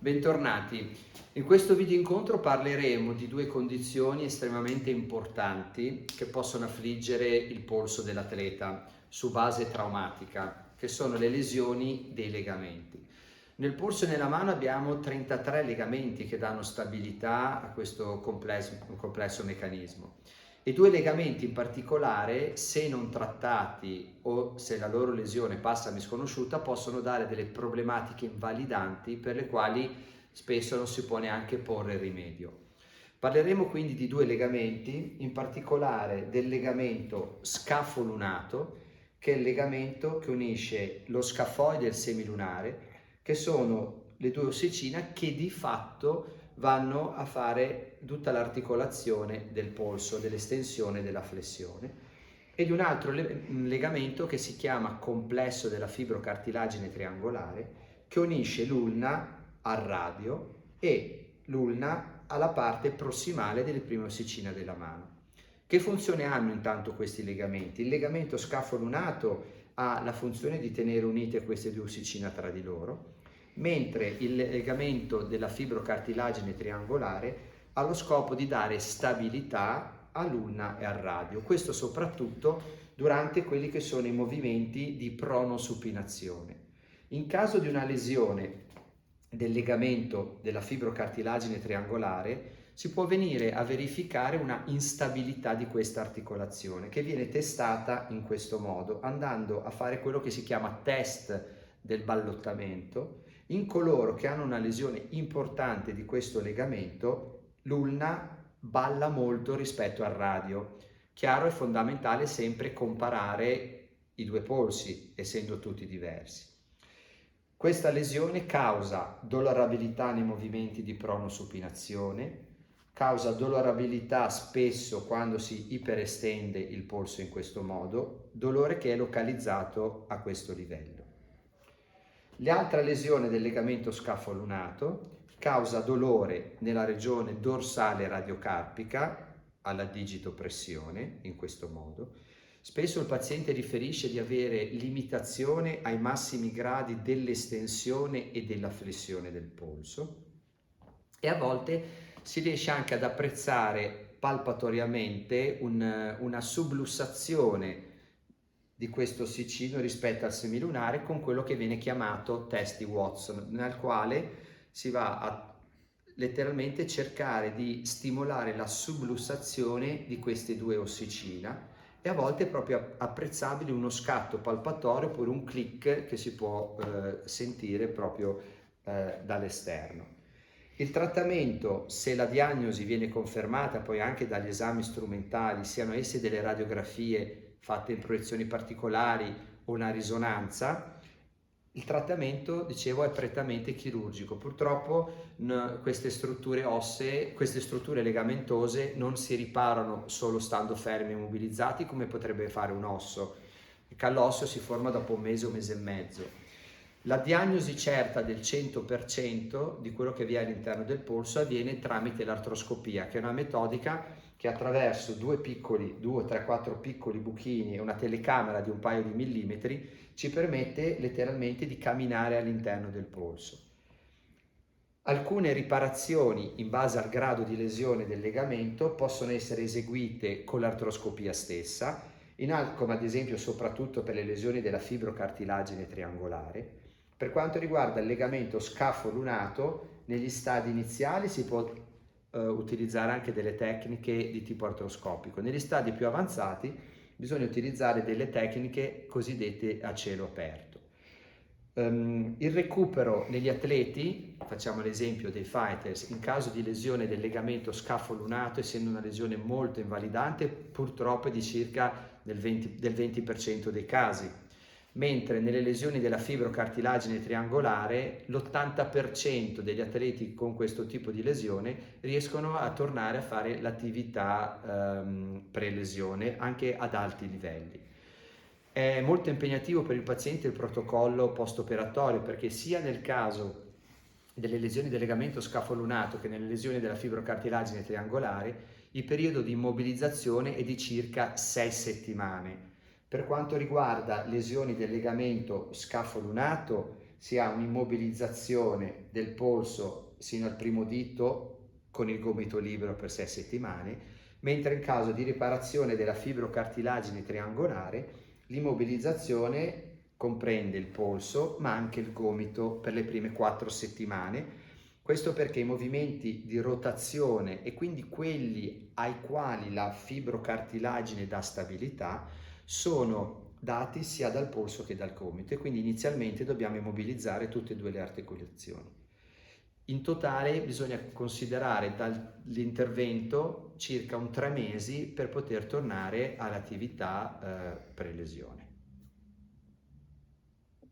Bentornati. In questo video incontro parleremo di due condizioni estremamente importanti che possono affliggere il polso dell'atleta su base traumatica, che sono le lesioni dei legamenti. Nel polso e nella mano abbiamo 33 legamenti che danno stabilità a questo complesso meccanismo. E due legamenti in particolare, se non trattati o se la loro lesione passa misconosciuta, possono dare delle problematiche invalidanti per le quali spesso non si può neanche porre rimedio. Parleremo quindi di due legamenti, in particolare del legamento scafo-lunato, che è il legamento che unisce lo scafoide e il semilunare, che sono le due ossicina che di fatto vanno a fare tutta l'articolazione del polso, dell'estensione e della flessione, e di un altro legamento che si chiama complesso della fibrocartilagine triangolare, che unisce l'ulna al radio e l'ulna alla parte prossimale delle prime ossicina della mano. Che funzione hanno intanto questi legamenti? Il legamento scafo-lunato ha la funzione di tenere unite queste due ossicina tra di loro, mentre il legamento della fibrocartilagine triangolare ha lo scopo di dare stabilità all'ulna e al radio, questo soprattutto durante quelli che sono i movimenti di pronosupinazione. In caso di una lesione del legamento della fibrocartilagine triangolare si può venire a verificare una instabilità di questa articolazione che viene testata in questo modo, andando a fare quello che si chiama test del ballottamento. In coloro che hanno una lesione importante di questo legamento, l'ulna balla molto rispetto al radio. Chiaro, è fondamentale sempre comparare i due polsi, essendo tutti diversi. Questa lesione causa dolorabilità nei movimenti di pronosupinazione, causa dolorabilità spesso quando si iperestende il polso in questo modo, dolore che è localizzato a questo livello. L'altra lesione del legamento scafo-lunato causa dolore nella regione dorsale radiocarpica alla digitopressione, in questo modo. Spesso il paziente riferisce di avere limitazione ai massimi gradi dell'estensione e della flessione del polso e a volte si riesce anche ad apprezzare palpatoriamente una sublussazione di questo ossicino rispetto al semilunare con quello che viene chiamato test di Watson, nel quale si va a letteralmente cercare di stimolare la sublussazione di queste due ossicina e a volte è proprio apprezzabile uno scatto palpatorio oppure un click che si può sentire proprio dall'esterno. Il trattamento, se la diagnosi viene confermata poi anche dagli esami strumentali, siano essi delle radiografie fatte in proiezioni particolari o una risonanza, il trattamento, dicevo, è prettamente chirurgico. Purtroppo queste strutture ossee, queste strutture legamentose non si riparano solo stando fermi e immobilizzati come potrebbe fare un osso. Il callosseo si forma dopo un mese e mezzo. La diagnosi certa del 100% di quello che vi è all'interno del polso avviene tramite l'artroscopia, che è una metodica che attraverso 2, 3, 4 piccoli buchini e una telecamera di un paio di millimetri ci permette letteralmente di camminare all'interno del polso. Alcune riparazioni in base al grado di lesione del legamento possono essere eseguite con l'artroscopia stessa, come ad esempio soprattutto per le lesioni della fibrocartilagine triangolare. Per quanto riguarda il legamento scafo-lunato, negli stadi iniziali si può utilizzare anche delle tecniche di tipo artroscopico. Negli stadi più avanzati bisogna utilizzare delle tecniche cosiddette a cielo aperto. Il recupero negli atleti, facciamo l'esempio dei fighters, in caso di lesione del legamento scafo-lunato, essendo una lesione molto invalidante, purtroppo è di circa del 20% dei casi, mentre nelle lesioni della fibrocartilagine triangolare l'80% degli atleti con questo tipo di lesione riescono a tornare a fare l'attività pre-lesione anche ad alti livelli. È molto impegnativo per il paziente il protocollo post-operatorio perché sia nel caso delle lesioni del legamento scafo-lunato che nelle lesioni della fibrocartilagine triangolare il periodo di immobilizzazione è di circa 6 settimane. Per quanto riguarda lesioni del legamento scafo-lunato si ha un'immobilizzazione del polso sino al primo dito con il gomito libero per 6 settimane, mentre in caso di riparazione della fibrocartilagine triangolare l'immobilizzazione comprende il polso ma anche il gomito per le prime 4 settimane. Questo perché i movimenti di rotazione e quindi quelli ai quali la fibrocartilagine dà stabilità sono dati sia dal polso che dal gomito e quindi inizialmente dobbiamo immobilizzare tutte e due le articolazioni. In totale bisogna considerare dall'intervento circa un 3 mesi per poter tornare all'attività pre-lesione.